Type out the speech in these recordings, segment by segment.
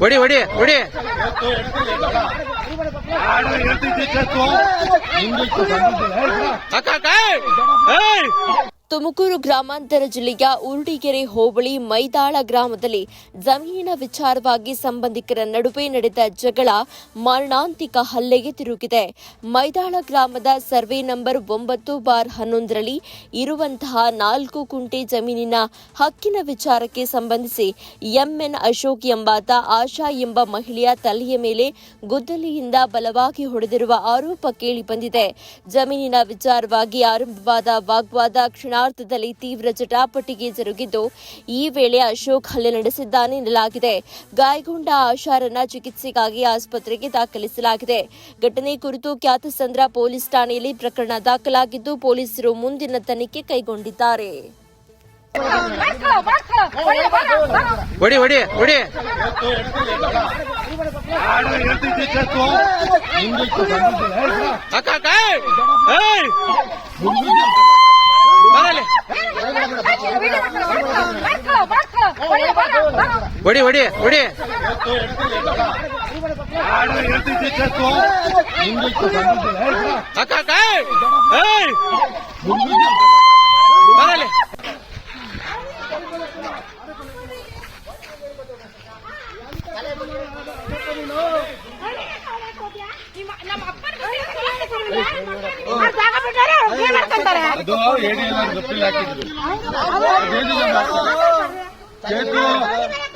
ಹೊಡಿ ಹೊಡಿ ಹೊಡಿ. ತುಮಕೂರು ಗ್ರಾಮಾಂತರ ಜಿಲ್ಲೆಯ ಊರ್ಡಿಗೆರೆ ಹೋಬಳಿ ಮೈದಾಳ ಗ್ರಾಮದಲ್ಲಿ ಜಮೀನಿನ ವಿಚಾರವಾಗಿ ಸಂಬಂಧಿಕರ ನಡುವೆ ನಡೆದ ಜಗಳ ಮಾರಣಾಂತಿಕ ಹಲ್ಲೆಗೆ ತಿರುಗಿದೆ. ಮೈದಾಳ ಗ್ರಾಮದ ಸರ್ವೆ ನಂಬರ್ 9/11ರಲ್ಲಿ ಇರುವಂತಹ 4 ಕುಂಟೆ ಜಮೀನಿನ ಹಕ್ಕಿನ ವಿಚಾರಕ್ಕೆ ಸಂಬಂಧಿಸಿ ಎಂಎನ್ ಅಶೋಕ್ ಎಂಬಾತ ಆಶಾ ಎಂಬ ಮಹಿಳೆಯ ತಲೆಯ ಮೇಲೆ ಗುದ್ದಲಿಯಿಂದ ಬಲವಾಗಿ ಹೊಡೆದಿರುವ ಆರೋಪ ಕೇಳಿಬಂದಿದೆ. ಜಮೀನಿನ ವಿಚಾರವಾಗಿ ಆರಂಭವಾದ ವಾಗ್ವಾದ ಕ್ಷಣಾರ್ಧದಲ್ಲಿ ತೀವ್ರ ಜಟಾಪಟಿಗೆ ಜರುಗಿದ್ದು, ಈ ವೇಳೆ ಅಶೋಕ್ ಹಲ್ಲೆ ನಡೆಸಿದ್ದಾನೆ ಎನ್ನಲಾಗಿದೆ. ಗಾಯಗೊಂಡ ಆಶಾರನ್ನ ಚಿಕಿತ್ಸೆಗಾಗಿ ಆಸ್ಪತ್ರೆಗೆ ದಾಖಲಿಸಲಾಗಿದೆ. ಘಟನೆ ಕುರಿತು ಖ್ಯಾತಸಂದ್ರ ಪೊಲೀಸ್ ಠಾಣೆಯಲ್ಲಿ ಪ್ರಕರಣ ದಾಖಲಾಗಿದ್ದು, ಪೊಲೀಸರು ಮುಂದಿನ ತನಿಖೆ ಕೈಗೊಂಡಿದ್ದಾರೆ. ಹೊಡಿ ಹೊಡಿ ಹೊಡಿ. ಹೊಡಿ ಹೊಡಿ ಹೊಡಿ.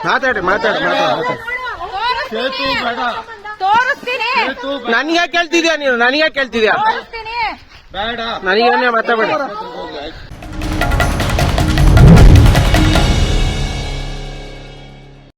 ಮಾತಾಡಿ ಮಾತಾಡಿ ಮಾತಾಡಿ. ನನಗೆ ಕೇಳ್ತಿದ್ಯಾ ನೀನು? ನನಗೆ ಕೇಳ್ತಿದ್ಯಾ? ನನಗೇನೇ ಮಾತಾಡಿ.